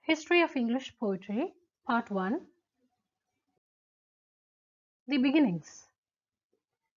History of English Poetry, Part 1. The beginnings.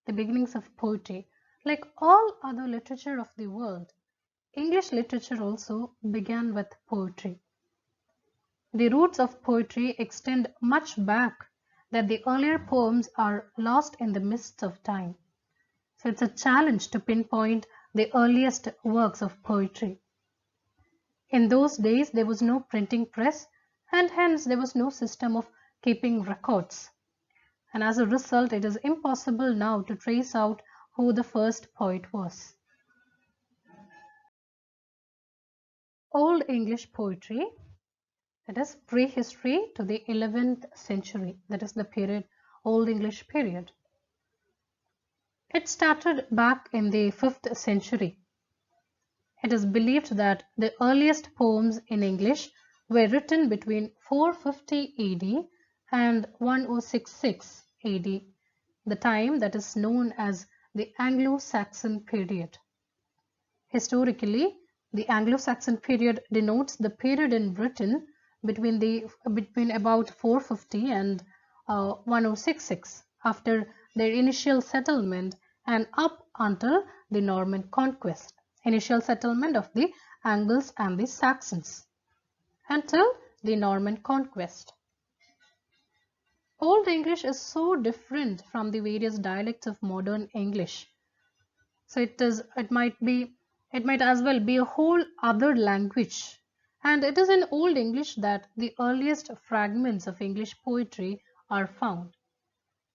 The beginnings of poetry. Like all other literature of the world, English literature also began with poetry. The roots of poetry extend much back that the earlier poems are lost in the mists of time. So it's a challenge to pinpoint the earliest works of poetry. In those days, there was no printing press, and hence there was no system of keeping records. And as a result, it is impossible now to trace out who the first poet was. Old English poetry, that is prehistory to the 11th century, that is the period, Old English period. It started back in the 5th century. It is believed that the earliest poems in English were written between 450 AD and 1066 AD, the time that is known as the Anglo-Saxon period. Historically, the Anglo-Saxon period denotes the period in Britain between about 450 and 1066 after their initial settlement and up until the Norman conquest, initial settlement of the Angles and the Saxons until the Norman conquest. Old English is so different from the various dialects of modern English. So it might as well be a whole other language. And it is in Old English that the earliest fragments of English poetry are found.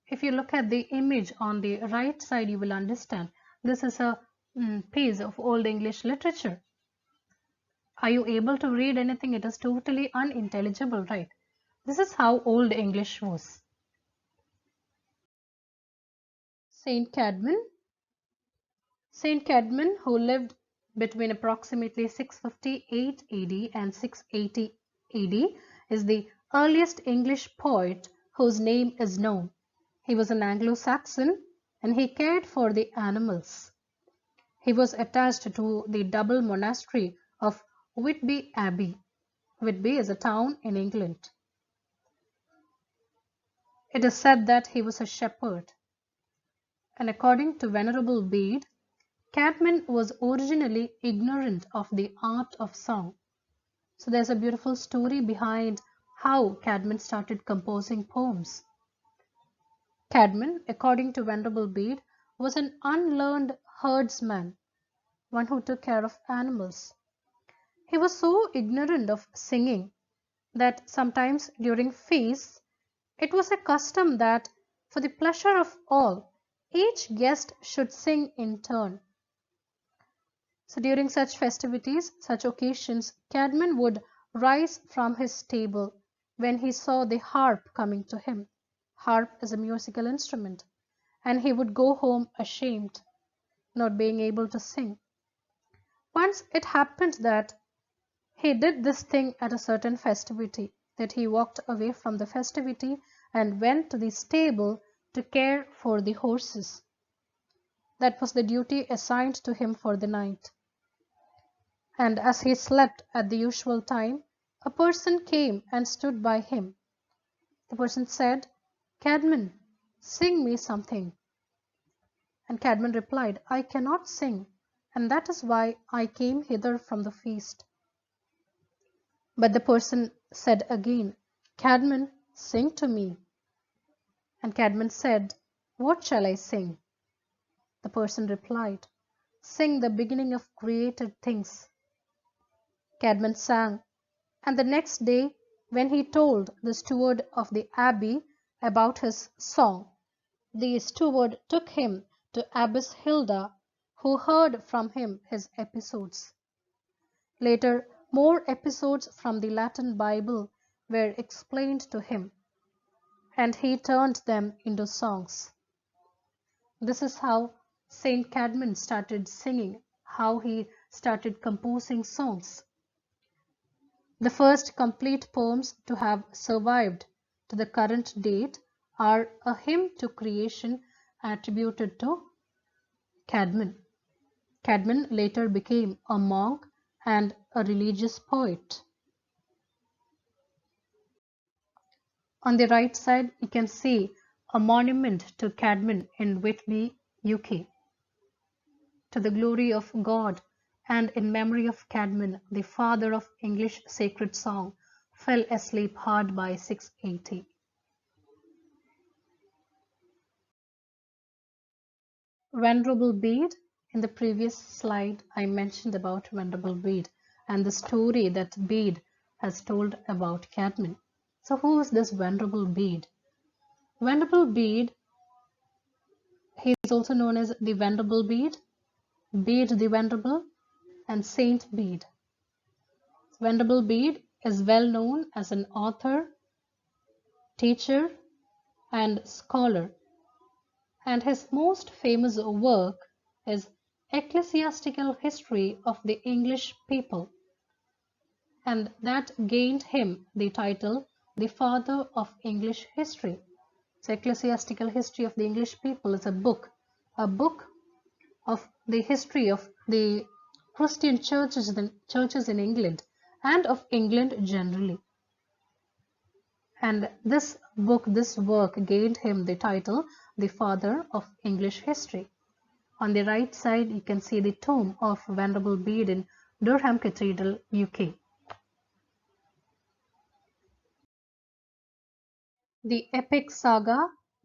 If you look at the image on the right side, you will understand this is a piece of Old English literature. Are you able to read anything? It is totally unintelligible, right? This is how Old English was. Saint Cadmon. Saint Cadmon, who lived between approximately 658 AD and 680 AD, is the earliest English poet whose name is known. He was an Anglo-Saxon and he cared for the animals. He was attached to the double monastery of Whitby Abbey. Whitby is a town in England. It is said that he was a shepherd. And according to Venerable Bede, Cadmon was originally ignorant of the art of song. So there's a beautiful story behind how Cadmon started composing poems. Cadmon, according to Venerable Bede, was an unlearned herdsman, one who took care of animals. He was so ignorant of singing that sometimes during feasts, it was a custom that, for the pleasure of all, each guest should sing in turn. So during such festivities, such occasions, Cadmon would rise from his table when he saw the harp coming to him. Harp is a musical instrument, and he would go home ashamed, not being able to sing. Once it happened that he did this thing at a certain festivity, that he walked away from the festivity and went to the stable to care for the horses. That was the duty assigned to him for the night. And as he slept at the usual time, a person came and stood by him. The person said, "Cadmon, sing me something." And Cadmon replied, "I cannot sing, and that is why I came hither from the feast." But the person said again, "Cadmon, sing to me." And Cadmon said, "What shall I sing?" The person replied, "Sing the beginning of created things." Cadmon sang, and the next day, when he told the steward of the abbey about his song, the steward took him to Abbess Hilda, who heard from him his episodes. Later, more episodes from the Latin Bible were explained to him, and he turned them into songs. This is how Saint Cadmon started singing, how he started composing songs. The first complete poems to have survived to the current date are a hymn to creation attributed to Cadmon. Cadmon later became a monk and a religious poet. On the right side, you can see a monument to Cadmon in Whitby, UK. To the glory of God and in memory of Cadmon, the father of English sacred song, fell asleep hard by 680. Venerable Bede. In the previous slide, I mentioned about Venerable Bede and the story that Bede has told about Cadmon. So who is this Venerable Bede? Venerable Bede, he is also known as the Venerable Bede, Bede the Venerable, and Saint Bede. Venerable Bede is well known as an author, teacher, and scholar, and his most famous work is Ecclesiastical History of the English People, and that gained him the title the Father of English History. So Ecclesiastical History of the English People is a book of the history of the Christian churches in England and of England generally. And this work gained him the title the Father of English History. On the right side, you can see the tomb of Venerable Bede in Durham Cathedral, UK. The epic saga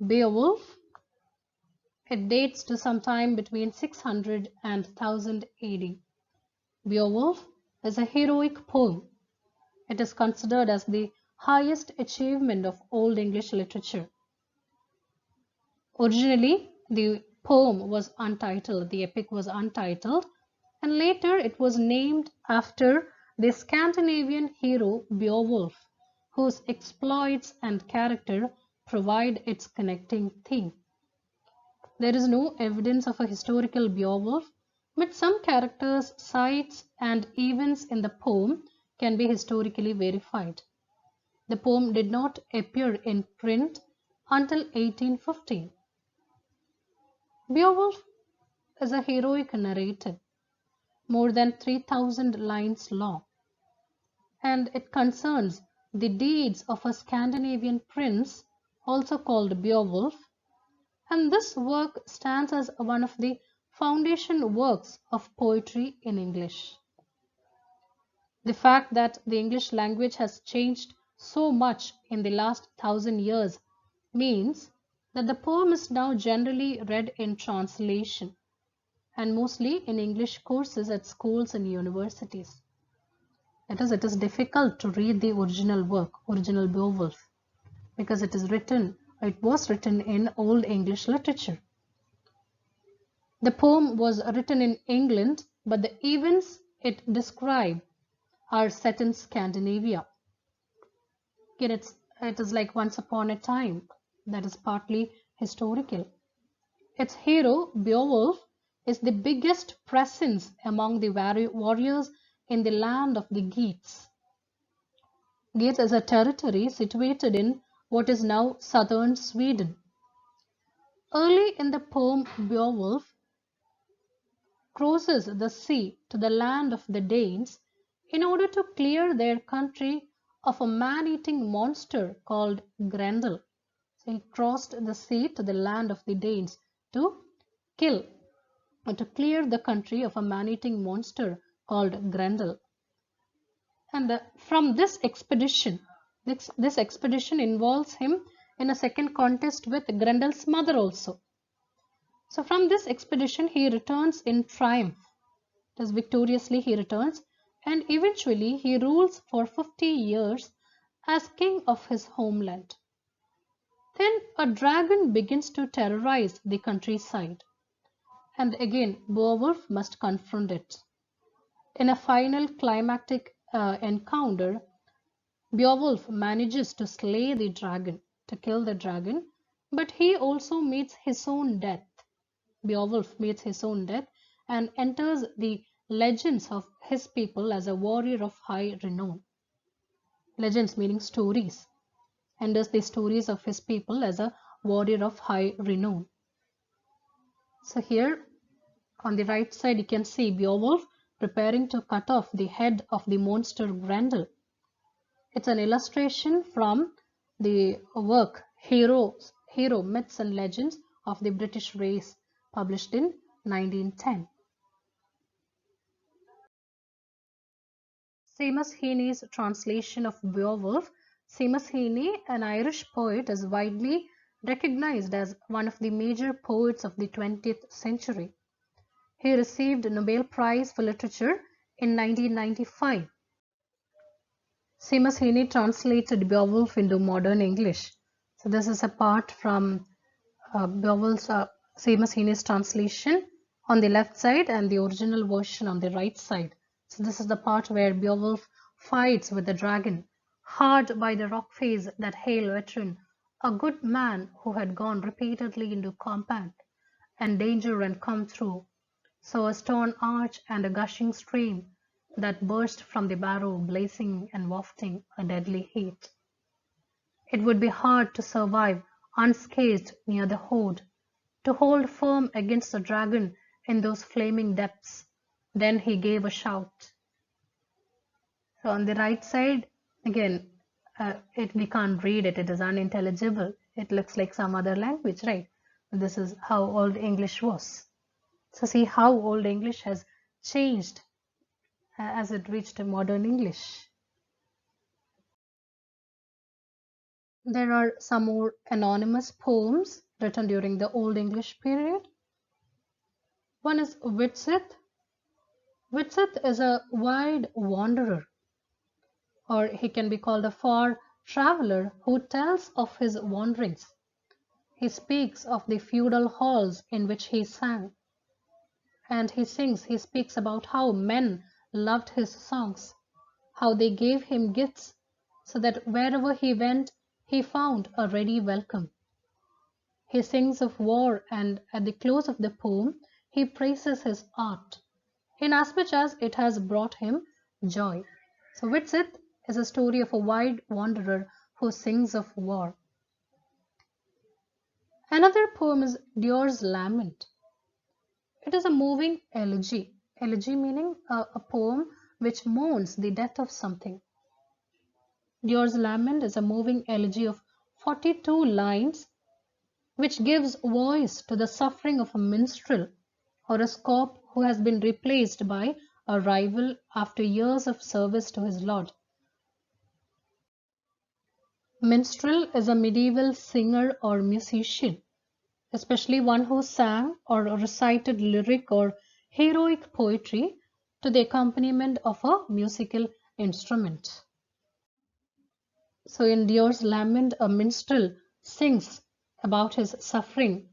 Beowulf, it dates to sometime between 600 and 1000 AD. Beowulf is a heroic poem. It is considered as the highest achievement of Old English literature. Originally, the poem was untitled, the epic was untitled, and later it was named after the Scandinavian hero Beowulf, whose exploits and character provide its connecting theme. There is no evidence of a historical Beowulf, but some characters, sites, and events in the poem can be historically verified. The poem did not appear in print until 1815. Beowulf is a heroic narrative, more than 3,000 lines long, and it concerns the deeds of a Scandinavian prince, also called Beowulf, and this work stands as one of the foundation works of poetry in English. The fact that the English language has changed so much in the last 1,000 years means that the poem is now generally read in translation and mostly in English courses at schools and universities. It is difficult to read the original work, original Beowulf, because it was written in Old English literature. The poem was written in England, but the events it describes are set in Scandinavia. Again, it is like once upon a time, that is partly historical. Its hero, Beowulf, is the biggest presence among the warriors in the land of the Geats. Geats is a territory situated in what is now southern Sweden. Early in the poem, Beowulf crosses the sea to the land of the Danes in order to clear their country of a man-eating monster called Grendel. So he crossed the sea to the land of the Danes to kill or to clear the country of a man-eating monster called Grendel. And from this expedition involves him in a second contest with Grendel's mother also. So from this expedition he returns in triumph. As victoriously he returns, and eventually he rules for 50 years as king of his homeland. Then a dragon begins to terrorize the countryside, and again Beowulf must confront it. In a final climactic encounter, Beowulf manages to slay the dragon, to kill the dragon, but he also meets his own death. Beowulf meets his own death and enters the legends of his people as a warrior of high renown. Legends meaning stories. Enters the stories of his people as a warrior of high renown. So here on the right side you can see Beowulf preparing to cut off the head of the monster Grendel. It's an illustration from the work Hero Myths and Legends of the British Race, published in 1910. Seamus Heaney's translation of Beowulf. Seamus Heaney, an Irish poet, is widely recognized as one of the major poets of the 20th century. He received a Nobel Prize for Literature in 1995. Seamus Heaney translated Beowulf into modern English. So this is a part from Beowulf's Seamus Heaney's translation on the left side and the original version on the right side. So this is the part where Beowulf fights with the dragon, hard by the rock face that hail veteran, a good man who had gone repeatedly into combat and danger and come through, saw a stone arch and a gushing stream that burst from the barrow, blazing and wafting a deadly heat. It would be hard to survive unscathed near the horde, to hold firm against the dragon in those flaming depths. Then he gave a shout. So on the right side, again, we can't read it. It is unintelligible. It looks like some other language, right? This is how Old English was. So see how Old English has changed as it reached modern English. There are some more anonymous poems written during the Old English period. One is Widsith. Widsith is a wide wanderer, or he can be called a far traveler who tells of his wanderings. He speaks of the feudal halls in which he sang, and he speaks about how men loved his songs, how they gave him gifts so that wherever he went, he found a ready welcome. He sings of war, and at the close of the poem, he praises his art, inasmuch as it has brought him joy. So Widsith is a story of a wide wanderer who sings of war. Another poem is Deor's Lament. It is a moving elegy. Elegy meaning a poem which mourns the death of something. Deor's Lament is a moving elegy of 42 lines which gives voice to the suffering of a minstrel or a scop who has been replaced by a rival after years of service to his lord. Minstrel is a medieval singer or musician, especially one who sang or recited lyric or heroic poetry to the accompaniment of a musical instrument. So in Deor's Lament, a minstrel sings about his suffering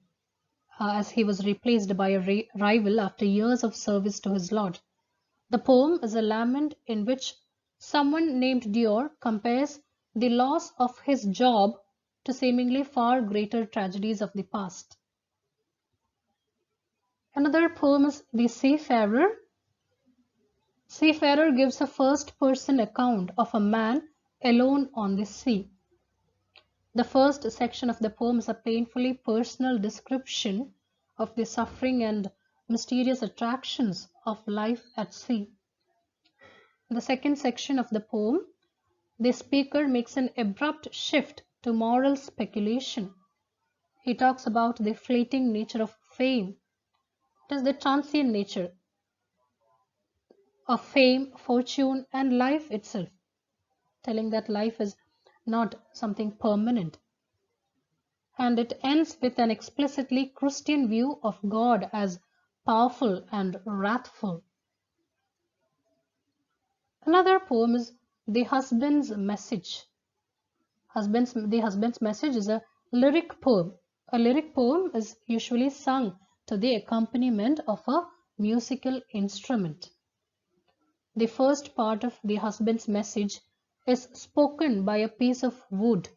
as he was replaced by a rival after years of service to his lord. The poem is a lament in which someone named Deor compares the loss of his job to seemingly far greater tragedies of the past. Another poem is The Seafarer. Seafarer gives a first-person account of a man alone on the sea. The first section of the poem is a painfully personal description of the suffering and mysterious attractions of life at sea. In the second section of the poem, the speaker makes an abrupt shift to moral speculation. He talks about the fleeting nature of fame. It is the transient nature of fame, fortune, and life itself, telling that life is not something permanent. And it ends with an explicitly Christian view of God as powerful and wrathful. Another poem is The Husband's Message. The Husband's Message is a lyric poem. A lyric poem is usually sung to the accompaniment of a musical instrument. The first part of The Husband's Message is spoken by a piece of wood.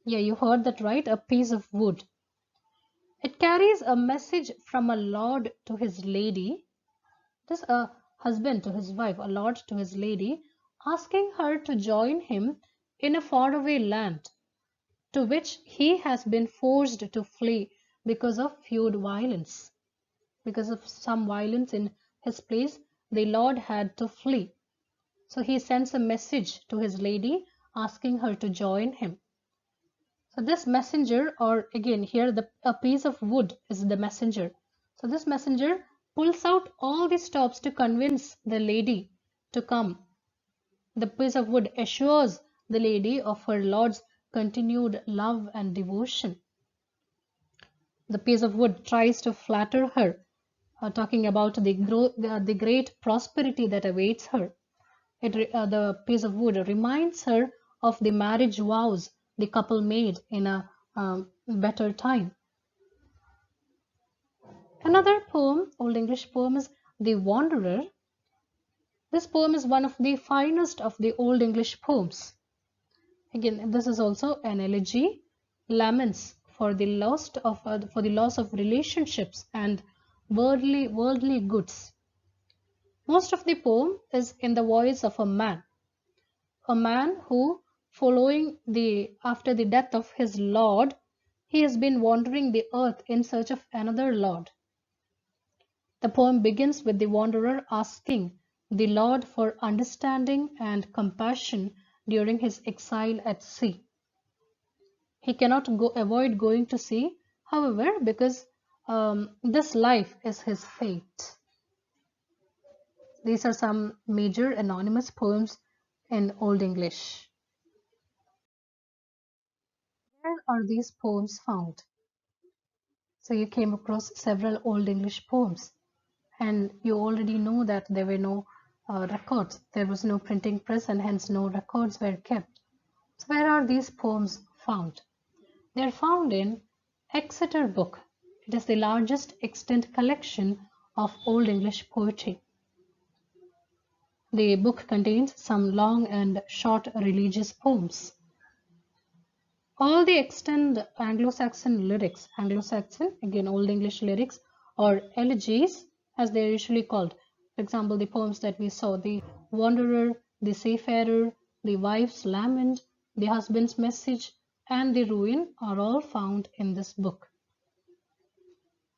Yeah, you heard that right, a piece of wood. It carries a message from a lord to his lady. It is a husband to his wife, a lord to his lady, asking her to join him in a faraway land to which he has been forced to flee because of feud violence. Because of some violence in his place, the lord had to flee. So he sends a message to his lady asking her to join him. So this messenger, or again here a piece of wood is the messenger. So this messenger pulls out all the stops to convince the lady to come. The piece of wood assures the lady of her lord's continued love and devotion. The piece of wood tries to flatter her, talking about the great prosperity that awaits her. The piece of wood reminds her of the marriage vows the couple made in a better time. Another poem, Old English poem, is The Wanderer. This poem is one of the finest of the Old English poems. Again, this is also an elegy, laments for the loss of relationships and worldly goods. Most of the poem is in the voice of a man who, after the death of his lord, he has been wandering the earth in search of another lord. The poem begins with the wanderer asking the Lord for understanding and compassion during his exile at sea. He cannot avoid going to sea, however, because this life is his fate. These are some major anonymous poems in Old English. Where are these poems found? So you came across several Old English poems, and you already know that there were no records. There was no printing press, and hence no records were kept. So where are these poems found? They are found in Exeter Book. It is the largest extant collection of Old English poetry. The book contains some long and short religious poems. All the extant Anglo-Saxon lyrics, Anglo-Saxon, again Old English lyrics, or elegies as they are usually called. For example, the poems that we saw, the Wanderer, the Seafarer, the Wife's Lament, the Husband's Message, and the Ruin are all found in this book.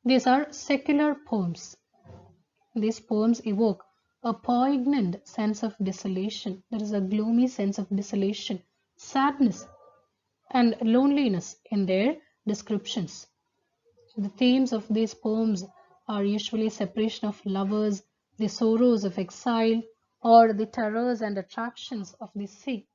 These are secular poems. These poems evoke a poignant sense of desolation. There is a gloomy sense of desolation, sadness, and loneliness in their descriptions. The themes of these poems are usually separation of lovers, the sorrows of exile, or the terrors and attractions of the sea.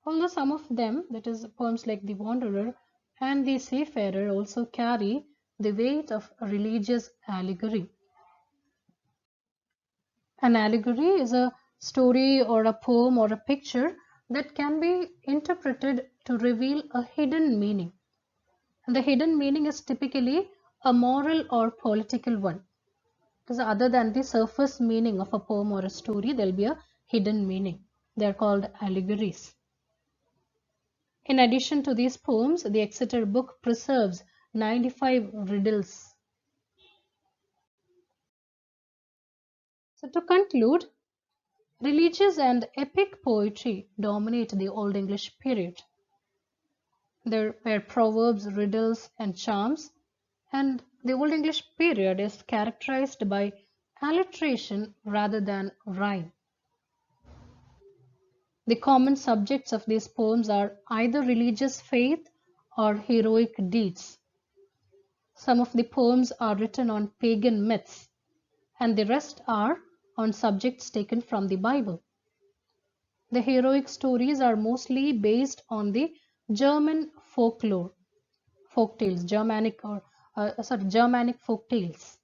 Although some of them, that is, poems like The Wanderer and The Seafarer, also carry the weight of religious allegory. An allegory is a story or a poem or a picture that can be interpreted to reveal a hidden meaning. And the hidden meaning is typically a moral or political one. Because other than the surface meaning of a poem or a story, there will be a hidden meaning. They are called allegories. In addition to these poems, the Exeter Book preserves 95 riddles. So to conclude, religious and epic poetry dominate the Old English period. There were proverbs, riddles, and charms, and the Old English period is characterized by alliteration rather than rhyme. The common subjects of these poems are either religious faith or heroic deeds. Some of the poems are written on pagan myths, and the rest are on subjects taken from the Bible. The heroic stories are mostly based on the German folktales, Germanic folktales.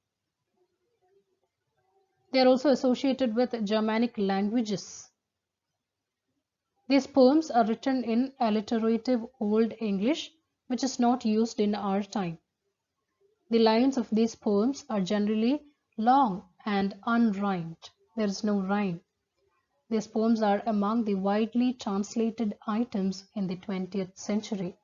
They are also associated with Germanic languages. These poems are written in alliterative Old English, which is not used in our time. The lines of these poems are generally long and unrhymed. There is no rhyme. These poems are among the widely translated items in the 20th century.